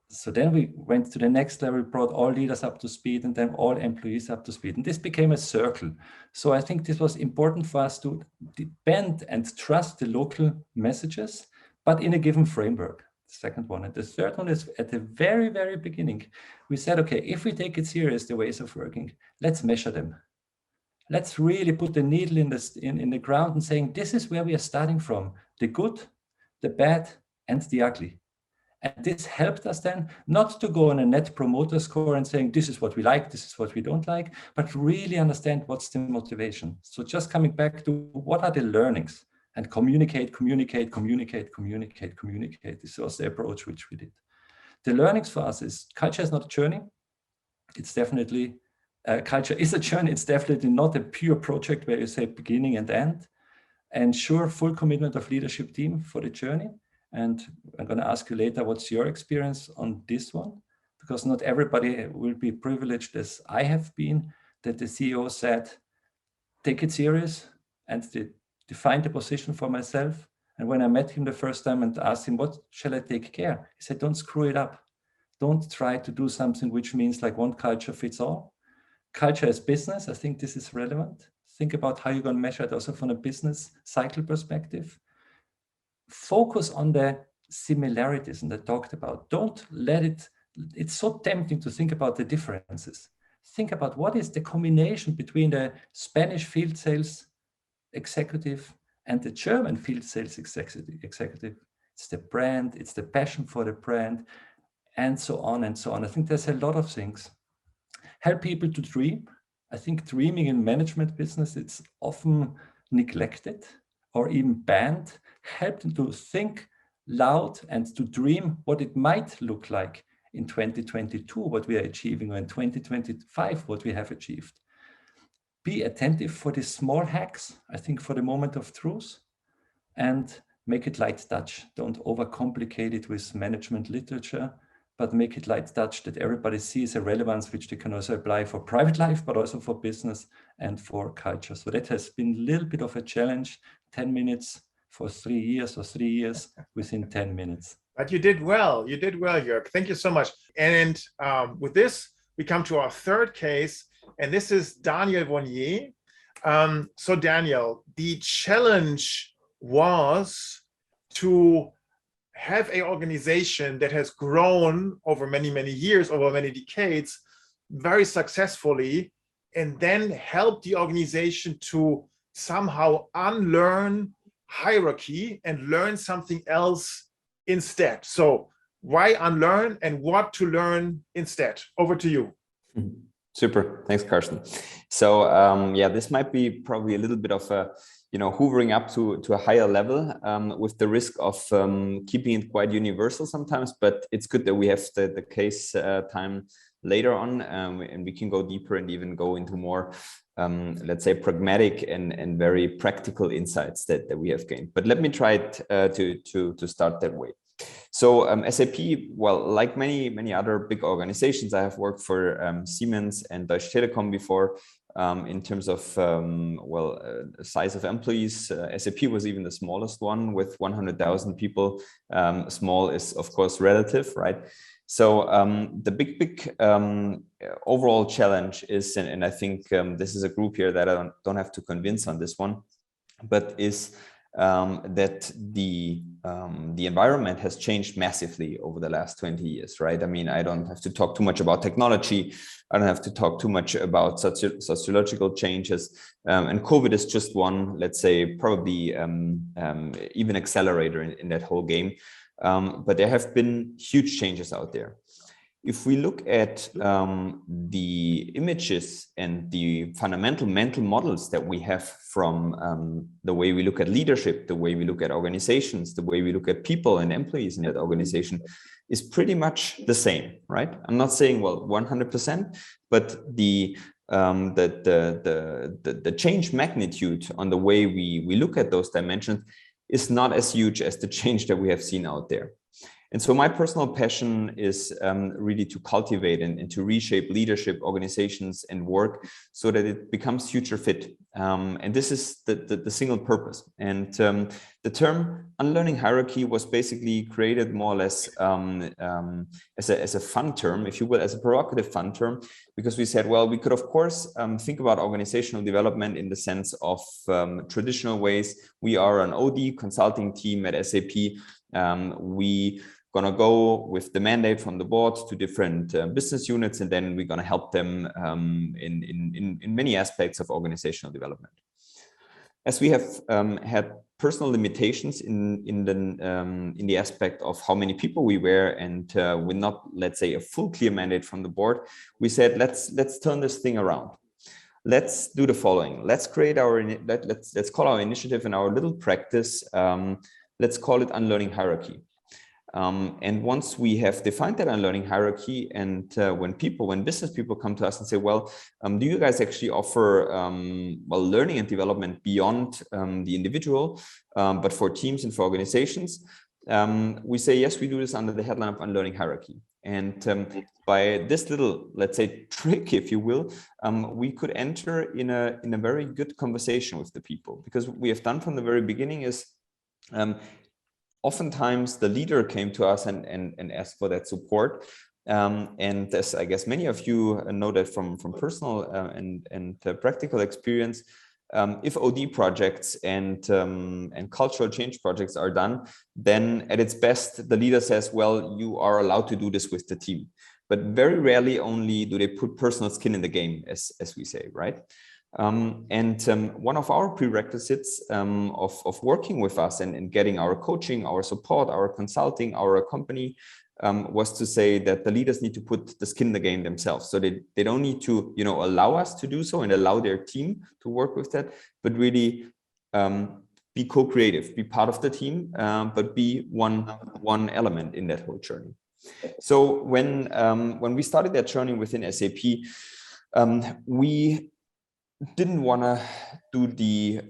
So then we went to the next level, brought all leaders up to speed and then all employees up to speed. And this became a circle. So I think this was important for us to depend and trust the local messages, but in a given framework. The second one. And the third one is at the very, very beginning. We said, okay, if we take it serious, the ways of working, let's measure them. Let's really put the needle in the ground and saying, this is where we are starting from, the good, the bad, and the ugly. And this helped us then not to go on a net promoter score and saying, this is what we like, this is what we don't like, but really understand what's the motivation. So just coming back to what are the learnings and communicate. This was the approach which we did. The learnings for us is culture is not a journey. It's definitely, culture is a journey. It's definitely not a pure project where you say beginning and end. Ensure full commitment of leadership team for the journey. And I'm going to ask you later, what's your experience on this one? Because not everybody will be privileged as I have been, that the CEO said, take it serious and define the position for myself. And when I met him the first time and asked him, what shall I take care? He said, don't screw it up. Don't try to do something which means like one culture fits all. Culture is business. I think this is relevant. Think about how you're going to measure it also from a business cycle perspective. Focus on the similarities and I talked about. Don't let it, it's so tempting to think about the differences. Think about what is the combination between the Spanish field sales executive and the German field sales executive. It's the brand, it's the passion for the brand, and so on and so on. I think there's a lot of things. Help people to dream. I think dreaming in management business, it's often neglected or even banned. Help them to think loud and to dream what it might look like in 2022, what we are achieving, or in 2025, what we have achieved. Be attentive for the small hacks, I think, for the moment of truth, and make it light touch. Don't overcomplicate it with management literature, but make it light touch that everybody sees a relevance which they can also apply for private life, but also for business and for culture. So that has been a little bit of a challenge, 10 minutes for 3 years or 3 years within 10 minutes. But you did well, Jörg. Thank you so much. And with this, we come to our third case, and this is Daniel Vonier. So Daniel, the challenge was to have an organization that has grown over many, many years, over many decades, very successfully, and then help the organization to somehow unlearn hierarchy and learn something else instead. So why unlearn and what to learn instead? Over to you. Super. Thanks, Karsten. So yeah, this might be probably a little bit of a, hoovering up to a higher level with the risk of keeping it quite universal sometimes, but it's good that we have the case time later on and we can go deeper and even go into more, let's say, pragmatic and very practical insights that we have gained. But let me try it to start that way. So SAP, well, like many other big organizations, I have worked for Siemens and Deutsche Telekom before. In terms of size of employees, SAP was even the smallest one with 100,000 people. Small is of course relative, right? So the big overall challenge is, and I think this is a group here that I don't have to convince on this one, but is that the environment has changed massively over the last 20 years, right? I mean, I don't have to talk too much about technology. I don't have to talk too much about sociological changes. And COVID is just one, let's say, probably even accelerator in that whole game. But there have been huge changes out there. If we look at the images and the fundamental mental models that we have from the way we look at leadership, the way we look at organizations, the way we look at people and employees in that organization is pretty much the same, right? I'm not saying, well, 100%, but the change magnitude on the way we look at those dimensions is not as huge as the change that we have seen out there. And so my personal passion is really to cultivate and to reshape leadership, organizations, and work so that it becomes future fit. And this is the single purpose. And the term unlearning hierarchy was basically created more or less as a fun term, if you will, as a provocative fun term, because we said, well, we could, of course, think about organizational development in the sense of traditional ways. We are an OD consulting team at SAP. We going to go with the mandate from the board to different business units, and then we're going to help them in many aspects of organizational development. As we have had personal limitations in the aspect of how many people we were, and with not, let's say, a full clear mandate from the board, we said let's turn this thing around. Let's do the following. Let's create our let's call our initiative and our little practice. Let's call it unlearning hierarchy. And once we have defined that unlearning hierarchy, and when business people come to us and say, well, do you guys actually offer learning and development beyond the individual, but for teams and for organizations? We say, yes, we do this under the headline of unlearning hierarchy. And by this little, let's say, trick, if you will, we could enter in a very good conversation with the people, because what we have done from the very beginning is oftentimes the leader came to us and asked for that support. And as I guess many of you know that from personal and practical experience, if OD projects and cultural change projects are done, then at its best, the leader says, well, you are allowed to do this with the team. But very rarely only do they put personal skin in the game, as we say, right? One of our prerequisites of working with us and getting our coaching, our support, our consulting, our company was to say that the leaders need to put the skin in the game themselves. So they don't need to, allow us to do so and allow their team to work with that, but really be co-creative, be part of the team, but be one element in that whole journey. So when we started that journey within SAP, we didn't want to do the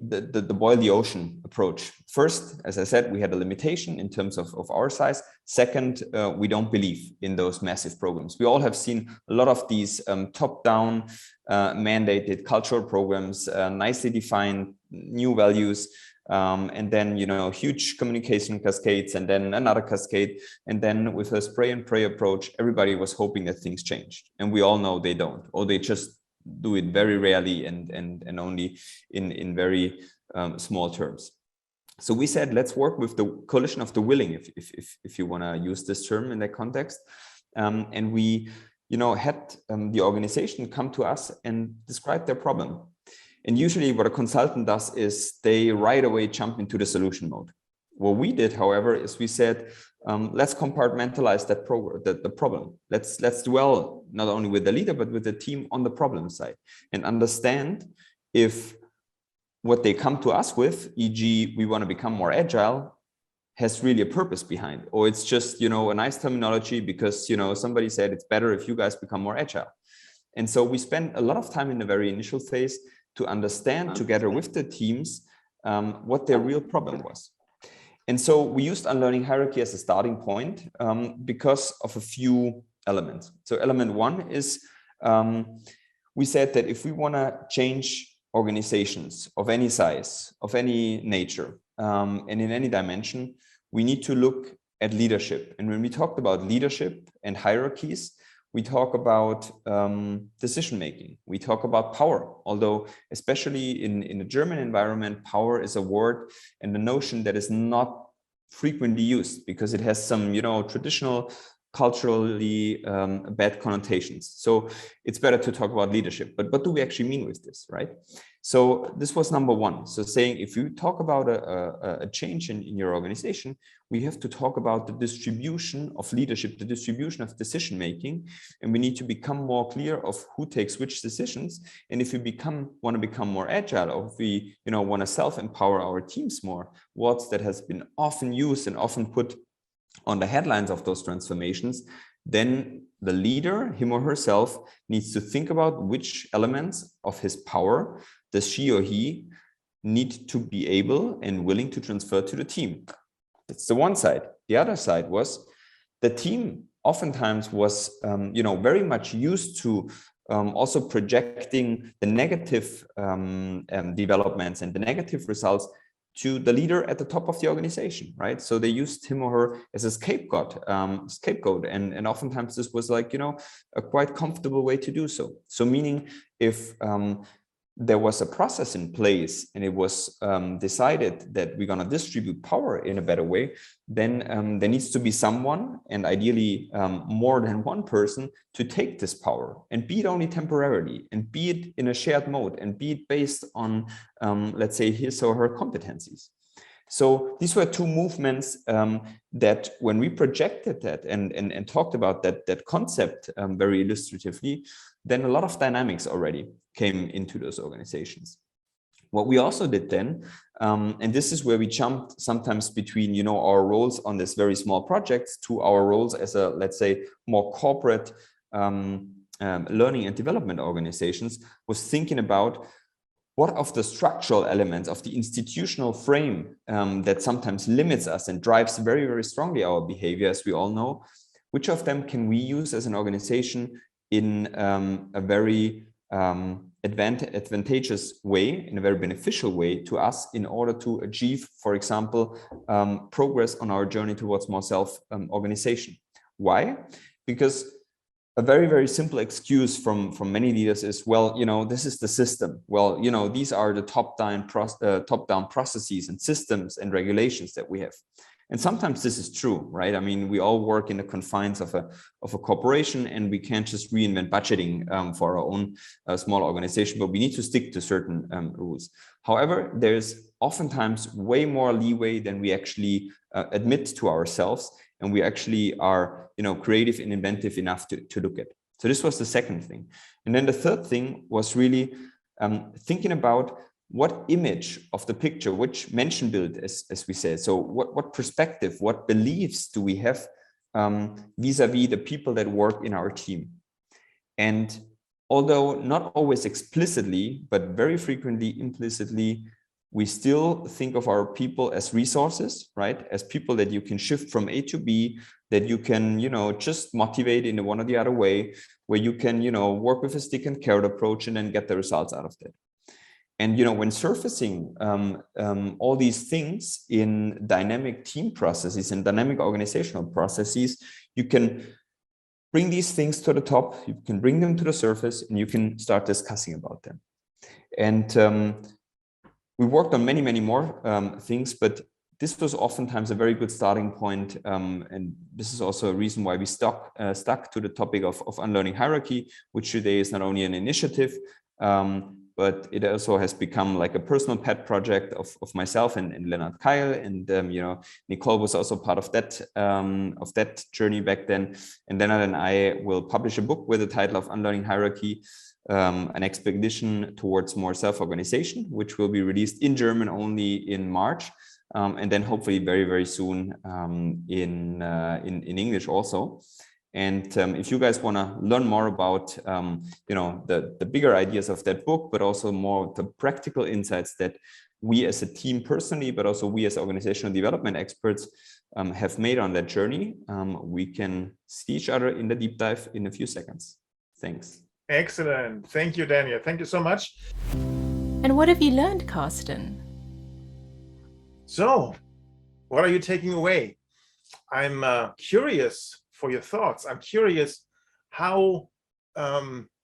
boil the ocean approach. First, as I said, we had a limitation in terms of our size. Second, we don't believe in those massive programs. We all have seen a lot of these top-down mandated cultural programs, nicely defined new values, and then, huge communication cascades, and then another cascade. And then with a spray and pray approach, everybody was hoping that things changed. And we all know they don't, or they just do it very rarely and only in very small terms. So we said, let's work with the coalition of the willing, if you want to use this term in that context. And we, had the organization come to us and describe their problem. And usually what a consultant does is they right away jump into the solution mode. What we did, however, is we said, let's compartmentalize that the problem. Let's dwell not only with the leader, but with the team on the problem side, and understand if what they come to us with, e.g., we want to become more agile, has really a purpose behind, or it's just, a nice terminology because, somebody said it's better if you guys become more agile. And so we spent a lot of time in the very initial phase to understand together with the teams what their real problem was. And so we used unlearning hierarchy as a starting point because of a few elements. So element one is we said that if we want to change organizations of any size, of any nature, and in any dimension, we need to look at leadership. And when we talked about leadership and hierarchies, we talk about decision making. We talk about power, although especially in the German environment, power is a word and a notion that is not frequently used because it has some, traditional, culturally bad connotations. So it's better to talk about leadership. But what do we actually mean with this, right? So this was number one. So saying if you talk about a change in your organization, we have to talk about the distribution of leadership, the distribution of decision making, and we need to become more clear of who takes which decisions. And if we want to become more agile, or if we want to self-empower our teams more, words that has been often used and often put on the headlines of those transformations, then the leader, him or herself, needs to think about which elements of his power does she or he need to be able and willing to transfer to the team. That's the one side. The other side was the team oftentimes was, very much used to also projecting the negative developments and the negative results to the leader at the top of the organization, right? So they used him or her as a scapegoat, and oftentimes this was like, a quite comfortable way to do so. So meaning if there was a process in place and it was decided that we're going to distribute power in a better way, then there needs to be someone, and ideally more than one person, to take this power, and be it only temporarily, and be it in a shared mode, and be it based on, let's say, his or her competencies. So these were two movements that when we projected that and talked about that concept very illustratively, then a lot of dynamics already came into those organizations. What we also did then, and this is where we jumped sometimes between, our roles on this very small projects to our roles as a, let's say, more corporate learning and development organizations, was thinking about what of the structural elements of the institutional frame that sometimes limits us and drives very, very strongly our behavior, as we all know, which of them can we use as an organization in a very advantageous way, in a very beneficial way to us, in order to achieve, for example, progress on our journey towards more self-organization. Why? Because a very, very simple excuse from many leaders is, well, this is the system. Well, these are the top-down processes and systems and regulations that we have. And sometimes this is true, right? I mean, we all work in the confines of a corporation, and we can't just reinvent budgeting for our own small organization, but we need to stick to certain rules. However, there's oftentimes way more leeway than we actually admit to ourselves, and we actually are, creative and inventive enough to look at. So this was the second thing. And then the third thing was really thinking about what image of the picture, which mention build, as we said. So what perspective, what beliefs do we have vis-a-vis the people that work in our team? And although not always explicitly, but very frequently implicitly, we still think of our people as resources, right? As people that you can shift from A to B, that you can, just motivate in one or the other way, where you can, work with a stick and carrot approach and then get the results out of that. And, when surfacing all these things in dynamic team processes and dynamic organizational processes, you can bring these things to the top, you can bring them to the surface, and you can start discussing about them. And we worked on many, many more things, but this was oftentimes a very good starting point. And this is also a reason why we stuck to the topic of unlearning hierarchy, which today is not only an initiative, but it also has become like a personal pet project of myself and Lennart Keil. And, Nicole was also part of that journey back then. And Lennart and I will publish a book with the title of Unlearning Hierarchy, an expedition towards more self-organization, which will be released in German only in March. And then hopefully very, very soon in English also. And if you guys want to learn more about, the bigger ideas of that book, but also more of the practical insights that we as a team personally, but also we as organizational development experts have made on that journey, we can see each other in the deep dive in a few seconds. Thanks. Excellent. Thank you, Daniel. Thank you so much. And what have you learned, Karsten? So, what are you taking away? I'm curious for your thoughts. I'm curious how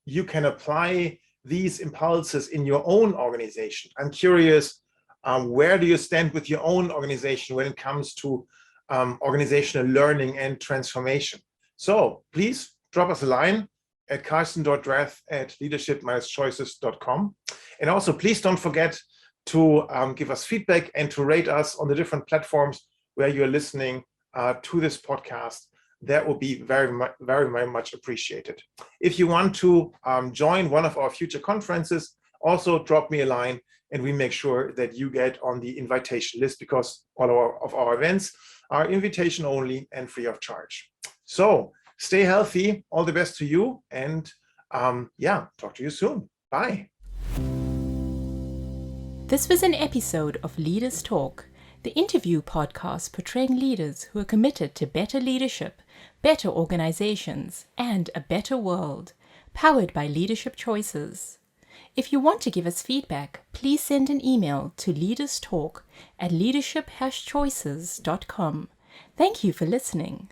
you can apply these impulses in your own organization. I'm curious, where do you stand with your own organization when it comes to organizational learning and transformation? So please drop us a line at karsten.rath@leadership-choices.com. And also, please don't forget to give us feedback and to rate us on the different platforms where you're listening to this podcast. That will be very, very much appreciated. If you want to join one of our future conferences, also drop me a line and we make sure that you get on the invitation list, because all of our events are invitation only and free of charge. So stay healthy, all the best to you, and talk to you soon. Bye. This was an episode of Leaders Talk, the interview podcast portraying leaders who are committed to better leadership, better organizations, and a better world, powered by Leadership Choices. If you want to give us feedback, please send an email to leaderstalk@leadership-choices.com. Thank you for listening.